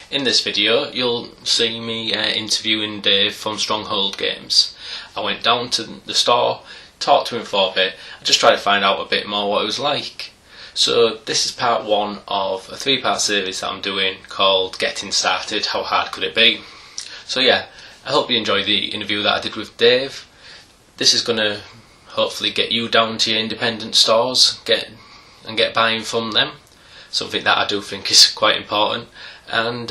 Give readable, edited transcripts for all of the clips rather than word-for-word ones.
In this video you'll see me interviewing Dave from Stronghold Games. I went down to the store, talked to him for a bit, and just tried to find out a bit more what it was like. So this is part one of a 3-part series that I'm doing called Getting Started, How Hard Could It Be? So yeah, I hope you enjoyed the interview that I did with Dave. This is going to hopefully get you down to your independent stores, get buying from them. Something that I do think is quite important, and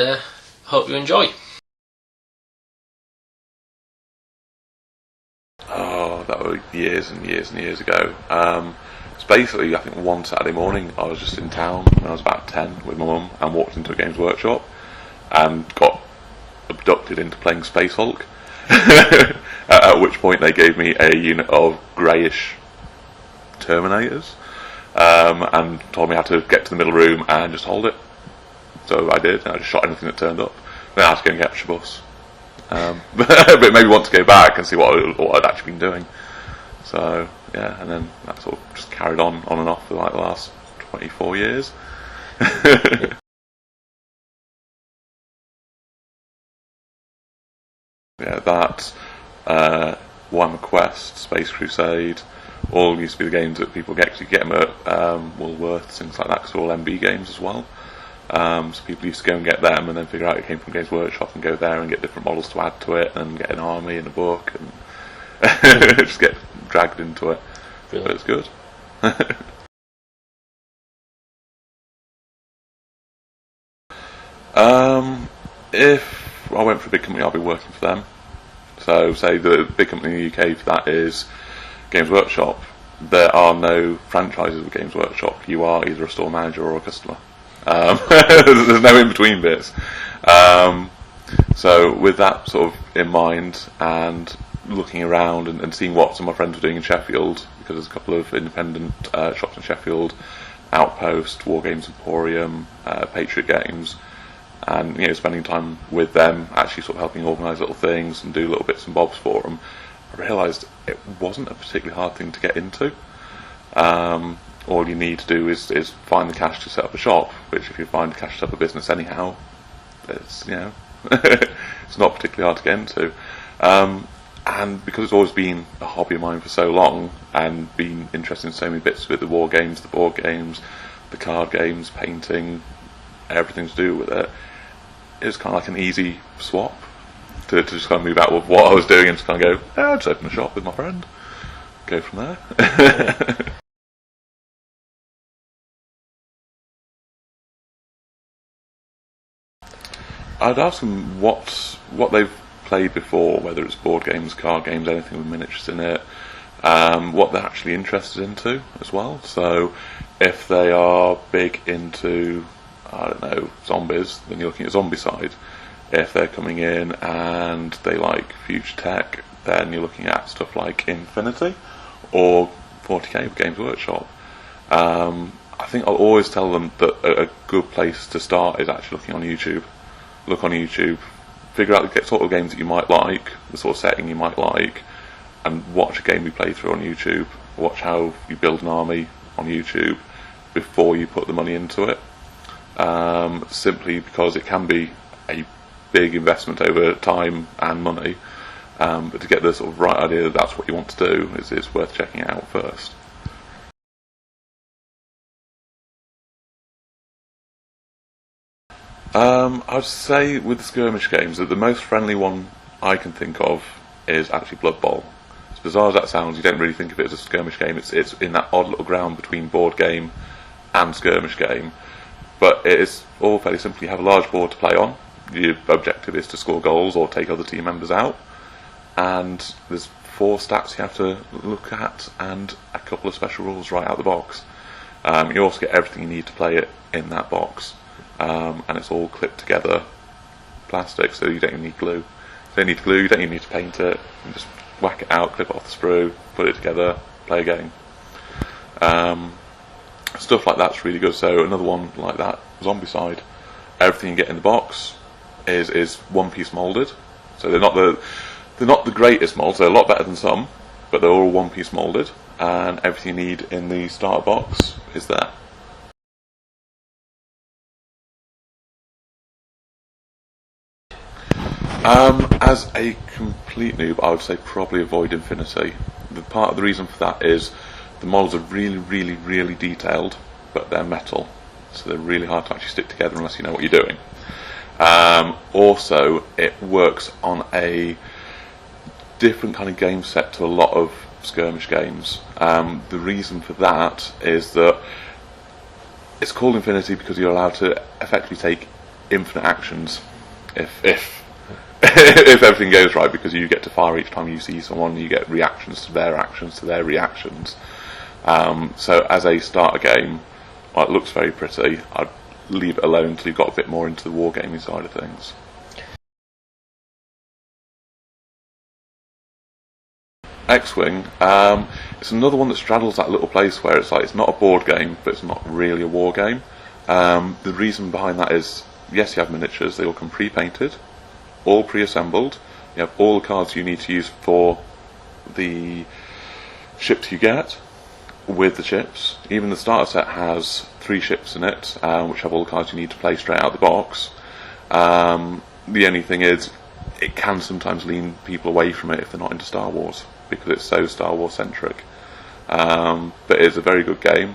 hope you enjoy. Oh, that was years and years and years ago. It's basically, I think one Saturday morning I was just in town when I was about 10 with my mum and walked into a Games Workshop and got abducted into playing Space Hulk. At which point they gave me a unit of greyish Terminators and told me how to get to the middle room and just hold it. So I did, and I just shot anything that turned up. Then I had to go and catch the bus. But maybe want to go back and see what I'd actually been doing. So yeah, and then that sort of just carried on and off for like the last 24 years. Yeah, that One Quest, Space Crusade, all used to be the games that people get them at Woolworths, things like that, because they're all MB games as well. So people used to go and get them and then figure out it came from Games Workshop and go there and get different models to add to it and get an army and a book and just get dragged into it. But it's good. If I went for a big company, I'll be working for them. So say the big company in the UK for that is Games Workshop. There are no franchises with Games Workshop. You are either a store manager or a customer. There's no in-between bits. So with that sort of in mind and looking around and seeing what some of my friends were doing in Sheffield, because there's a couple of independent shops in Sheffield, Outpost, War Games Emporium, Patriot Games, and spending time with them, actually sort of helping organise little things and do little bits and bobs for them, I realised it wasn't a particularly hard thing to get into. All you need to do is find the cash to set up a shop, which if you find the cash to set up a business anyhow, it's it's not particularly hard to get into. And because it's always been a hobby of mine for so long and been interested in so many bits of it, the war games, the board games, the card games, painting, everything to do with it, it's kind of like an easy swap to just kind of move out of what I was doing and just kind of go, I'll just open a shop with my friend, go from there. I'd ask them what they've played before, whether it's board games, card games, anything with miniatures in it, what they're actually interested into as well. So if they are big into, I don't know, zombies, then you're looking at Zombicide. If they're coming in and they like future tech, then you're looking at stuff like Infinity or 40k with Games Workshop. I think I'll always tell them that a good place to start is actually looking on YouTube. Look on YouTube, figure out the sort of games that you might like, the sort of setting you might like, and watch a game we play through on YouTube. Watch how you build an army on YouTube before you put the money into it. Simply because it can be a big investment over time and money, but to get the sort of right idea that that's what you want to do, it's worth checking it out first. I'd say with the skirmish games that the most friendly one I can think of is actually Blood Bowl. As bizarre as that sounds, you don't really think of it as a skirmish game. It's in that odd little ground between board game and skirmish game. But it is all fairly simple. You have a large board to play on. Your objective is to score goals or take other team members out. And there's 4 stats you have to look at and a couple of special rules right out the box. You also get everything you need to play it in that box. And it's all clipped together plastic, so you don't even need glue. You don't need glue, you don't even need to paint it. You just whack it out, clip it off the sprue, put it together, play a game. Stuff like that's really good. So another one like that, Zombicide. Everything you get in the box is one piece moulded. So they're not the greatest moulds. They're a lot better than some, but they're all one piece moulded, and everything you need in the starter box is there. As a complete noob, I would say probably avoid Infinity. Part of the reason for that is the models are really, really, really detailed, but they're metal, so they're really hard to actually stick together unless you know what you're doing. Also, it works on a different kind of game set to a lot of skirmish games. The reason for that is that it's called Infinity because you're allowed to effectively take infinite actions if if everything goes right, because you get to fire each time you see someone, you get reactions to their actions to their reactions. So as a starter game, while it looks very pretty, I'd leave it alone until you've got a bit more into the wargaming side of things. X-Wing, it's another one that straddles that little place where it's like it's not a board game, but it's not really a war game. The reason behind that is, yes, you have miniatures, they all come pre-painted, all pre-assembled. You have all the cards you need to use for the ships you get with the ships. Even the starter set has 3 ships in it, which have all the cards you need to play straight out of the box. The only thing is, it can sometimes lean people away from it if they're not into Star Wars, because it's so Star Wars centric. But it's a very good game.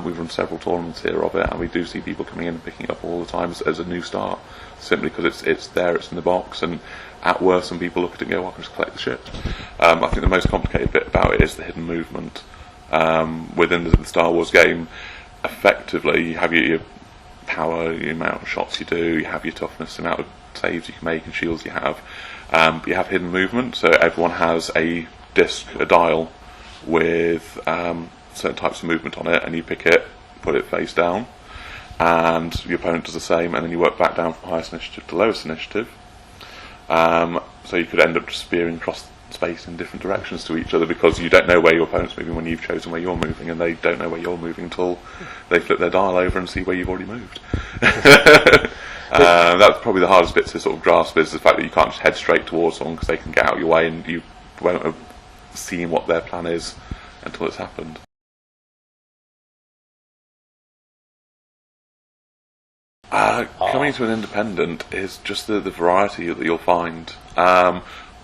We've run several tournaments here of it, and we do see people coming in and picking it up all the time as a new start, simply because it's there, it's in the box, and at worst some people look at it and go, well, I can just collect the ships. I think the most complicated bit about it is the hidden movement. Within the Star Wars game, effectively you have your power, the amount of shots you do, you have your toughness, the amount of saves you can make and shields you have, but you have hidden movement, so everyone has a disc, a dial with certain types of movement on it, and you pick it, put it face down, and your opponent does the same, and then you work back down from highest initiative to lowest initiative. So you could end up just spearing across space in different directions to each other, because you don't know where your opponent's moving when you've chosen where you're moving, and they don't know where you're moving until they flip their dial over and see where you've already moved. That's probably the hardest bit to sort of grasp, is the fact that you can't just head straight towards someone because they can get out of your way, and you won't have seen what their plan is until it's happened. Coming to an independent is just the variety that you'll find.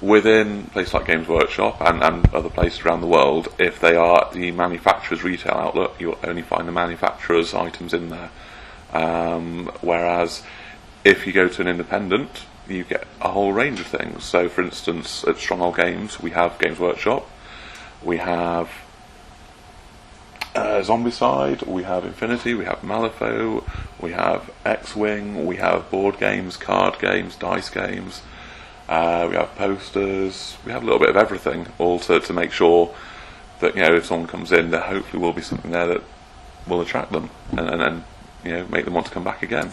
Within places like Games Workshop and other places around the world, if they are the manufacturer's retail outlet, you'll only find the manufacturer's items in there. Whereas if you go to an independent, you get a whole range of things. So for instance, at Stronghold Games, we have Games Workshop, we have Zombicide, we have Infinity, we have Malifaux, we have X-Wing, we have board games, card games, dice games, we have posters, we have a little bit of everything, all to make sure that, you know, if someone comes in, there hopefully will be something there that will attract them and you know, make them want to come back again.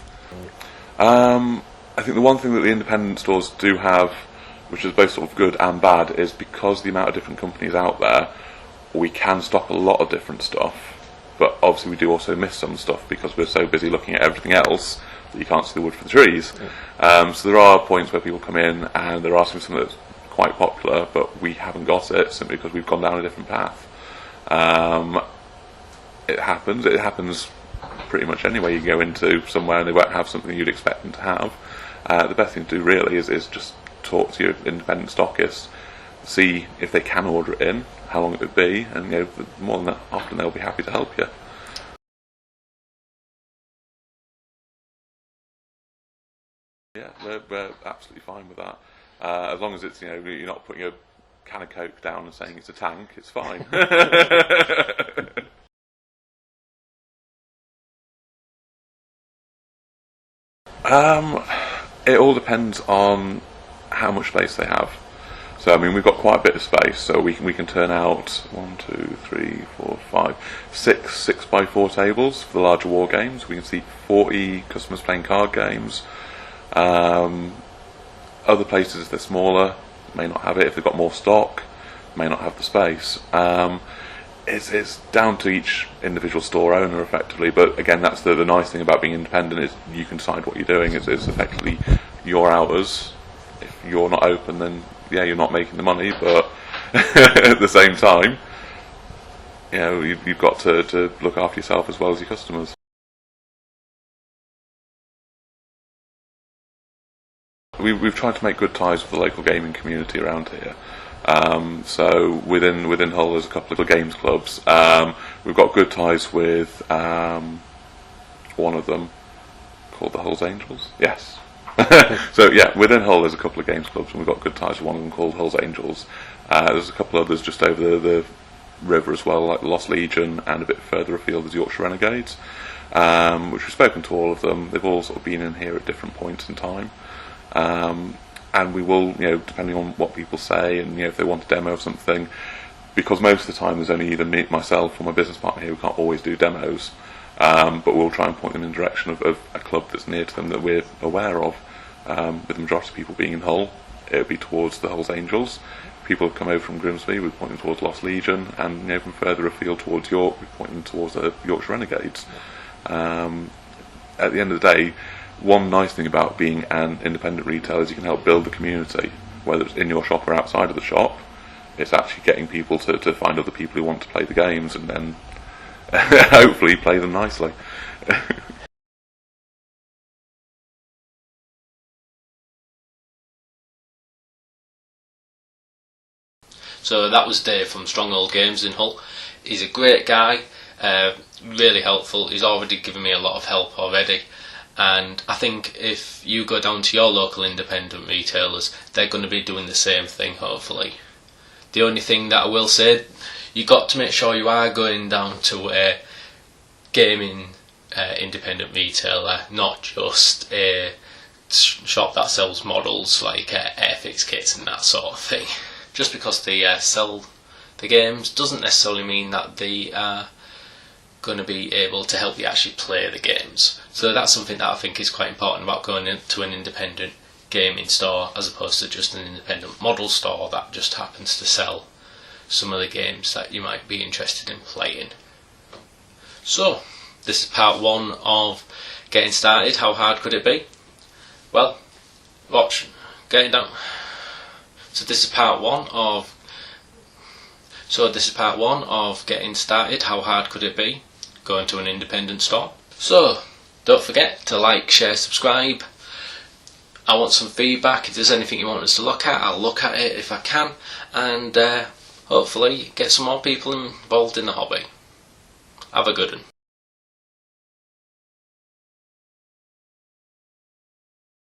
I think the one thing that the independent stores do have, which is both sort of good and bad, is because the amount of different companies out there, we can stock a lot of different stuff, but obviously we do also miss some stuff because we're so busy looking at everything else that you can't see the wood for the trees. So there are points where people come in and they're asking for something that's quite popular, but we haven't got it simply because we've gone down a different path. It happens pretty much anywhere you go into somewhere and they won't have something you'd expect them to have. The best thing to do really is just talk to your independent stockists, see if they can order it in, how long it would be, and, you know, more than that, often they'll be happy to help you. Yeah, we're absolutely fine with that. As long as it's, you know, you're not putting a can of Coke down and saying it's a tank, it's fine. It all depends on how much space they have. So I mean, we've got quite a bit of space, so we can turn out 1, 2, 3, 4, 5, 6 6x4 tables for the larger war games. We can see 40 customers playing card games. Other places, if they're smaller, may not have it. If they've got more stock, may not have the space. It's down to each individual store owner, effectively. But again, that's the nice thing about being independent, is you can decide what you're doing. It's effectively your hours. If you're not open, then yeah, you're not making the money. But at the same time, you know, you've got to look after yourself as well as your customers. we've tried to make good ties with the local gaming community around here. So within Hull there's a couple of games clubs. We've got good ties with one of them called the Hull's Angels. Yes. So yeah, within Hull there's a couple of games clubs, and we've got good ties with one of them called Hull's Angels. There's a couple others just over the river as well, like the Lost Legion, and a bit further afield there's Yorkshire Renegades, which we've spoken to all of them. They've all sort of been in here at different points in time. And we will, depending on what people say, and if they want a demo of something, because most of the time there's only either me, myself, or my business partner here, we can't always do demos, but we'll try and point them in the direction of a club that's near to them that we're aware of. With the majority of people being in Hull, it would be towards the Hull's Angels. People have come over from Grimsby, we point them towards Lost Legion, and from further afield towards York, we point them towards the Yorkshire Renegades. At the end of the day, one nice thing about being an independent retailer is you can help build the community, whether it's in your shop or outside of the shop. It's actually getting people to find other people who want to play the games, and then hopefully play them nicely. So that was Dave from Stronghold Games in Hull. He's a great guy, really helpful. He's already given me a lot of help already. And I think if you go down to your local independent retailers, they're going to be doing the same thing, hopefully. The only thing that I will say, you've got to make sure you are going down to a gaming independent retailer, not just a shop that sells models like Airfix kits and that sort of thing. Just because they sell the games doesn't necessarily mean that they are going to be able to help you actually play the games. So that's something that I think is quite important about going into an independent gaming store as opposed to just an independent model store that just happens to sell some of the games that you might be interested in playing. So this is part one of getting started. How hard could it be? Well, watch, getting down. So this is part one of getting started. How hard could it be? Going to an independent store. So don't forget to like, share, subscribe. I want some feedback. If there's anything you want us to look at, I'll look at it if I can, and hopefully get some more people involved in the hobby. Have a good one.